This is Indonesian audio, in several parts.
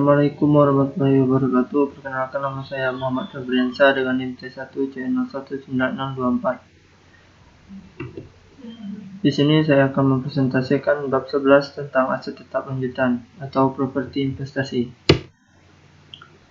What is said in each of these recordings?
Assalamualaikum warahmatullahi wabarakatuh. Perkenalkan, nama saya Muhammad Febriansyah dengan NIM T1C019624. Di sini saya akan mempresentasikan bab 11 tentang aset tetap lanjutan atau properti investasi.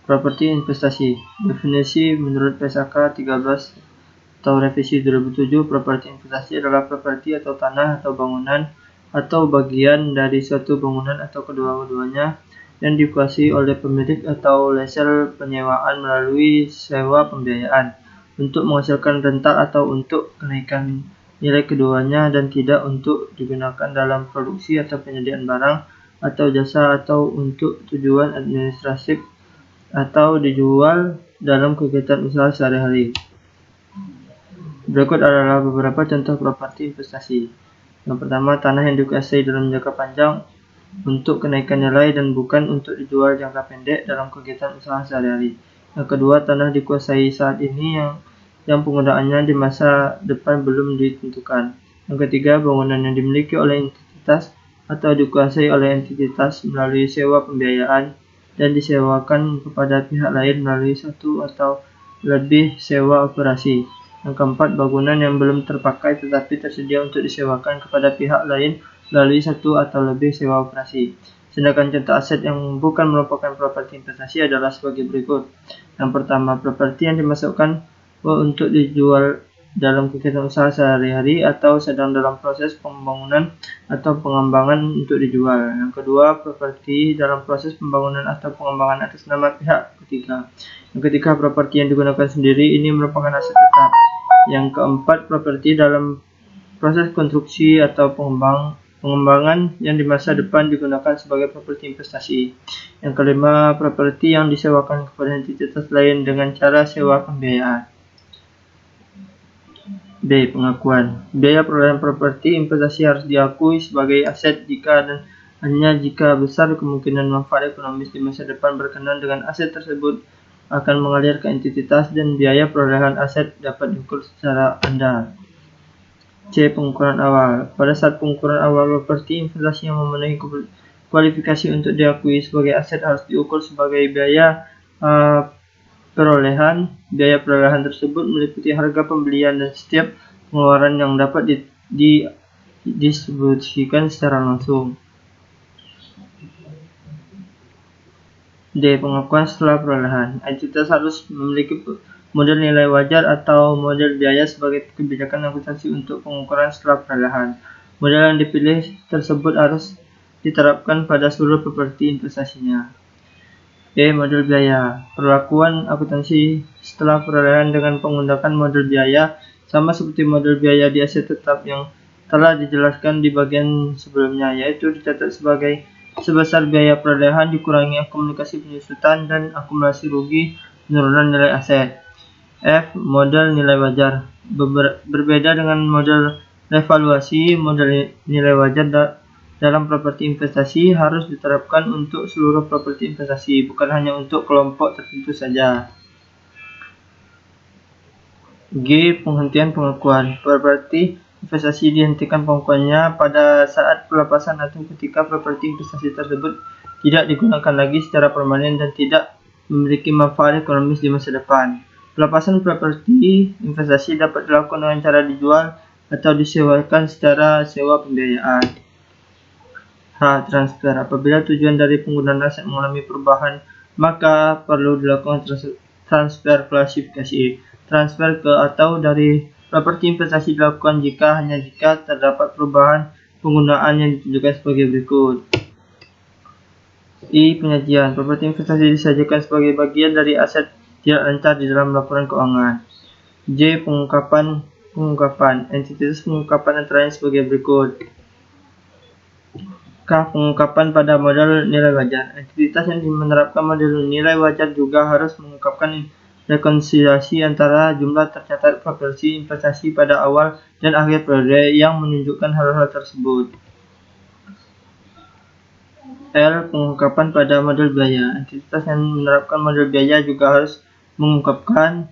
Properti investasi. Definisi menurut PSAK 13 atau revisi 2007, properti investasi adalah properti atau tanah atau bangunan atau bagian dari suatu bangunan atau kedua-duanya yang dikuasai oleh pemilik atau lessor penyewaan melalui sewa pembiayaan untuk menghasilkan rental atau untuk kenaikan nilai keduanya dan tidak untuk digunakan dalam produksi atau penyediaan barang atau jasa atau untuk tujuan administratif atau dijual dalam kegiatan usaha sehari-hari. Berikut adalah beberapa contoh properti investasi. Yang pertama, tanah yang dikuasai dalam jangka panjang untuk kenaikan nilai dan bukan untuk dijual jangka pendek dalam kegiatan usaha sehari-hari. Yang kedua, tanah dikuasai saat ini yang penggunaannya di masa depan belum ditentukan. Yang ketiga, bangunan yang dimiliki oleh entitas atau dikuasai oleh entitas melalui sewa pembiayaan dan disewakan kepada pihak lain melalui satu atau lebih sewa operasi. Yang keempat, bangunan yang belum terpakai tetapi tersedia untuk disewakan kepada pihak lain melalui satu atau lebih sewa operasi. Sedangkan contoh aset yang bukan merupakan properti investasi adalah sebagai berikut. Yang pertama, properti yang dimasukkan untuk dijual dalam kegiatan usaha sehari-hari atau sedang dalam proses pembangunan atau pengembangan untuk dijual. Yang kedua, properti dalam proses pembangunan atau pengembangan atas nama pihak ketiga. Yang ketiga, properti yang digunakan sendiri, ini merupakan aset tetap. Yang keempat, properti dalam proses konstruksi atau pengembangan yang di masa depan digunakan sebagai properti investasi. Yang kelima, properti yang disewakan kepada entitas lain dengan cara sewa pembiayaan. B. Pengakuan. Biaya perolehan properti investasi harus diakui sebagai aset jika dan hanya jika besar kemungkinan manfaat ekonomis di masa depan berkenaan dengan aset tersebut akan mengalir ke entitas dan biaya perolehan aset dapat diukur secara andal. C. Pengukuran awal. Pada saat pengukuran awal properti investasi yang memenuhi kualifikasi untuk diakui sebagai aset harus diukur sebagai biaya perolehan. Biaya perolehan tersebut meliputi harga pembelian dan setiap pengeluaran yang dapat didistribusikan secara langsung. D. Pengakuan setelah perolehan. Entitas harus memiliki model nilai wajar atau model biaya sebagai kebijakan akuntansi untuk pengukuran setelah perolehan. Model yang dipilih tersebut harus diterapkan pada seluruh properti investasinya. E. Model biaya. Perlakuan akuntansi setelah perolehan dengan menggunakan model biaya sama seperti model biaya di aset tetap yang telah dijelaskan di bagian sebelumnya, yaitu dicatat sebesar biaya perolehan dikurangi akumulasi penyusutan dan akumulasi rugi penurunan nilai aset. F. Model nilai wajar. Berbeda dengan model revaluasi, model nilai wajar dalam properti investasi harus diterapkan untuk seluruh properti investasi, bukan hanya untuk kelompok tertentu saja. G. Penghentian pengakuan. Properti investasi dihentikan pengakuannya pada saat pelepasan atau ketika properti investasi tersebut tidak digunakan lagi secara permanen dan tidak memiliki manfaat ekonomis di masa depan. Pelepasan properti investasi dapat dilakukan dengan cara dijual atau disewakan secara sewa pembiayaan. H. Transfer. Apabila tujuan dari penggunaan aset mengalami perubahan, maka perlu dilakukan transfer klasifikasi. Transfer ke atau dari properti investasi dilakukan hanya jika terdapat perubahan penggunaan yang ditunjukkan sebagai berikut. I. Penyajian. Properti investasi disajikan sebagai bagian dari aset tidak lancar di dalam laporan keuangan. J. Pengungkapan. Entitas pengungkapan antara lain sebagai berikut. K. Pengungkapan pada model nilai wajar. Entitas yang menerapkan model nilai wajar juga harus mengungkapkan rekonsiliasi antara jumlah tercatat properti investasi pada awal dan akhir periode yang menunjukkan hal-hal tersebut. L. Pengungkapan pada model biaya. Entitas yang menerapkan model biaya juga harus mengungkapkan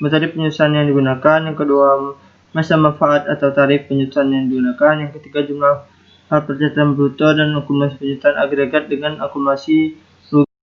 metode penyusutan yang digunakan. Yang kedua, masa manfaat atau tarif penyusutan yang digunakan. Yang ketiga, jumlah percetakan bruto dan akumulasi penyusutan agregat dengan akumulasi